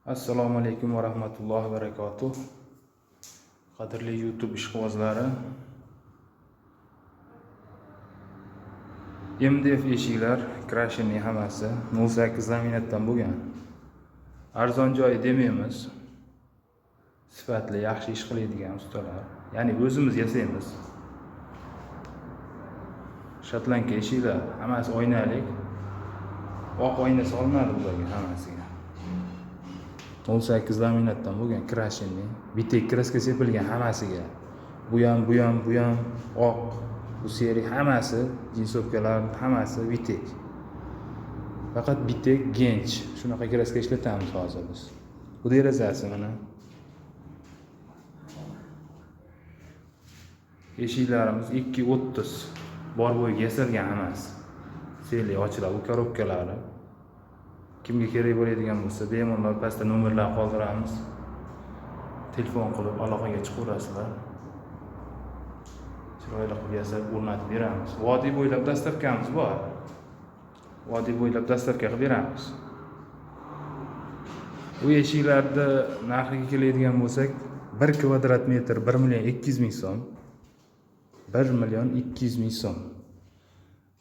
Assalomu alaykum va rahmatullohi va barakatuh. Qadrli YouTube ishqibozlari. MDF eshiklar, krashinning hammasi 08 laminatdan bo'lgan. Arzon joyi demaymiz. Sifatli, yaxshi ish qiladigan ustalar. Ya'ni o'zimiz yasaymiz. Shotlanka eshiklar hammasi oynalik. Oq oyna solinadi bularga hammasiga. 08 laminatdan bo'lgan krashinning bitek kraska sepilgan hammasiga. Bu ham oq. Bu seri hammasi jinsovkalar hammasi bitek. Faqat bitek gench. Shunaqa kraska ishlatamiz hozir biz. Bu derazasi mana. Eshiklarimiz 2.30 bor bo'yiga yasalgan hammasi. Seli ochiladi, bu korobkalari. Kimga kerak bo'ladigan bo'lsa, bemalol pastda nomerlar qoldiramiz. Telefon qilib aloqaga chiqaverasizlar. Chiroyli qilib yasab o'rnatib beramiz. Vodiy bo'ylab dastavkamiz bor. Vodiy bo'ylab dastavka qilib beramiz. Bu eshiklarda narxiga keladigan bo'lsak, 1 kvadrat metr 1.200.000 so'm. 1.200.000 so'm.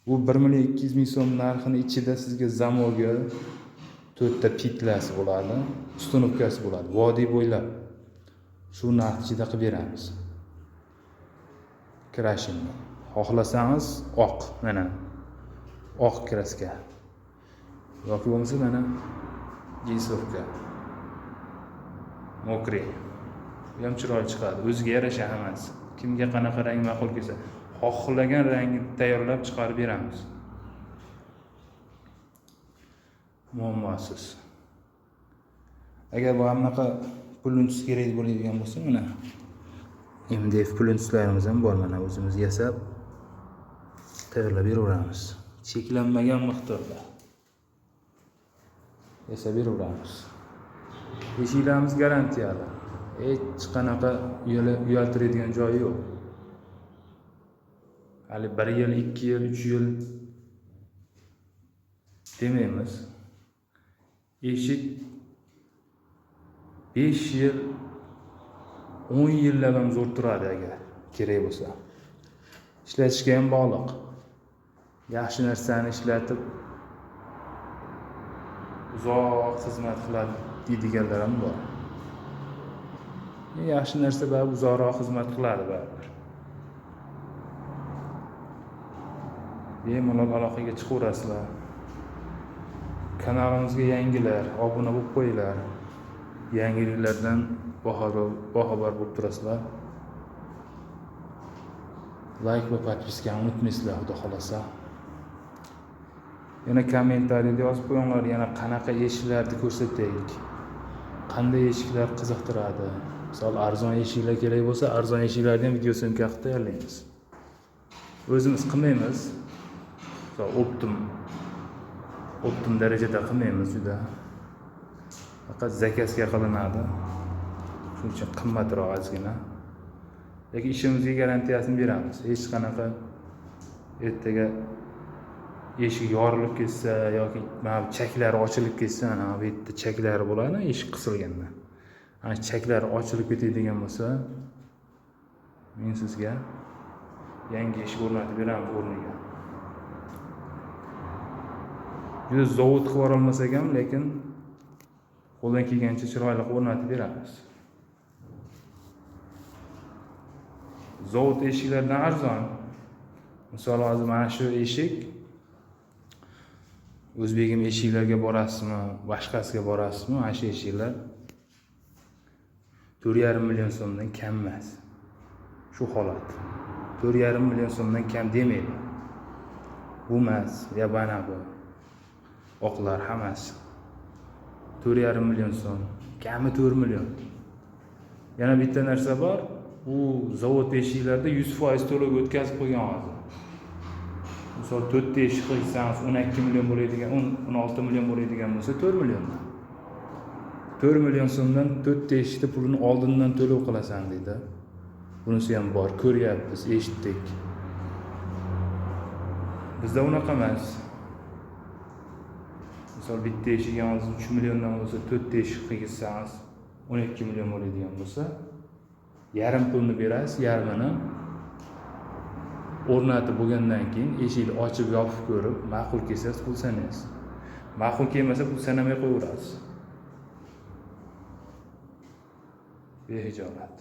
Bu 1.200.000 so'm narxini ichida sizga zamoga 4 ta pitlasi bo'ladi, ustunovkasi bo'ladi. Vodiy bo'ylab shu narx ichida qilib beramiz. Krashinni xohlasangiz oq, mana oq kraska. Yoki bo'lmasa mana jinsovka. Mokri. Bu ham chiroyli chiqadi. O'ziga yarasha hammasi. Kimga qanaqa rang ma'qul kelsa, xohlagan rangni tayyorlab chiqarib beramiz. Muammosiz. Agar bu hammaqa pulinsiz kerak bo'ladigan bo'lsa, mana MDF pulinsizlarimiz ham bor, mana o'zimiz yasab tayyorlab beraveramiz. Cheklanmagan miqdorda yasab beraveramiz. Eshiklarimiz garantiyali. Hech qanaqa uyaltiradigan joyi yo'q. Hali 1 yil, 2 yil, 3 yil demaymiz. Eshik 5 yil, 10 yillab ham zo'r turadi agar kerak bo'lsa. Ishlatishga ham bog'liq. Yaxshi narsani ishlatib uzoq xizmat qiladi deydiganlar ham bor. Yaxshi narsa baribir uzoqroq xizmat qiladi baribir. Bemalol aloqaga chiqaverasizlar. Kanalimizga yangilar, obuna bo'lib qo'yinglar. Yangiliklardan boxabar bo'lib turasizlar. Like va podpiskani unutmaysizlar, xudo xolasa. Yana kommentariyada yozib qo'yinglar, yana qanaqa eshiklarni ko'rsataylik. Qanday eshiklar qiziqtiradi. Misol arzon eshiklar kerak bo'lsa, arzon eshiklarni ham video syomka qilib tayyorlaymiz. O'zimiz qilmaymiz. Misol optim darajada qilmaymiz juda. Faqat zakazga qilinadi. Shuning uchun qimmatroq ozgina. Lekin ishimizga garantiyasini beramiz. Hech qanaqa ertaga eshik yorilib ketsa yoki mana chaklari ochilib ketsa, mana bu yerda chaklari bo'ladi, eshik qisilganda. Ana chaklari ochilib ketadigan bo'lsa, men sizga yangi eshik o'rnatib beramiz o'rniga. Juda zavod qilib yubora olmasak ham, lekin qo'ldan kelgancha chiroyli o'rnatib beramiz. Zavod eshiklardan arzon. Misol hozir mana shu eshik O'zbegim eshiklarga borasizmi, boshqasiga borasizmi? Mana shu eshiklar 4,5 million so'mdan kam emas. Shu holat. 4,5 million so'mdan kam demaydi. Bu emas, ya bana bu. Oqlar hammasi 4,5 million so'm. Kami 4 million. Yana bitta narsa bor. Bu zavod eshiklarda 100% to'lov o'tkazib qo'ygan hozir. Misol 4 ta eshik qilsangiz 12 million bo'ladigan, 16 million bo'ladigan bo'lsa 4 milliondan. 4 million so'mdan 4 ta eshikda pulini oldindan to'lov qilasan deydi. Bunisi ham bor, ko'ryapmiz, eshitdik. Bizda unaqa emas. misol bitta eshigingiz 3 milliondan bo'lsa, 4 ta eshik qiygizsangiz 12 million bo'ladigan bo'lsa, yarim pulni berasiz, yarmini o'rnatib bo'lgandan keyin eshikni ochib yopib ko'rib, ma'qul kelsa pul sanaysiz. Ma'qul kelmasa pul sanamay qo'yaverasiz. Behijolat.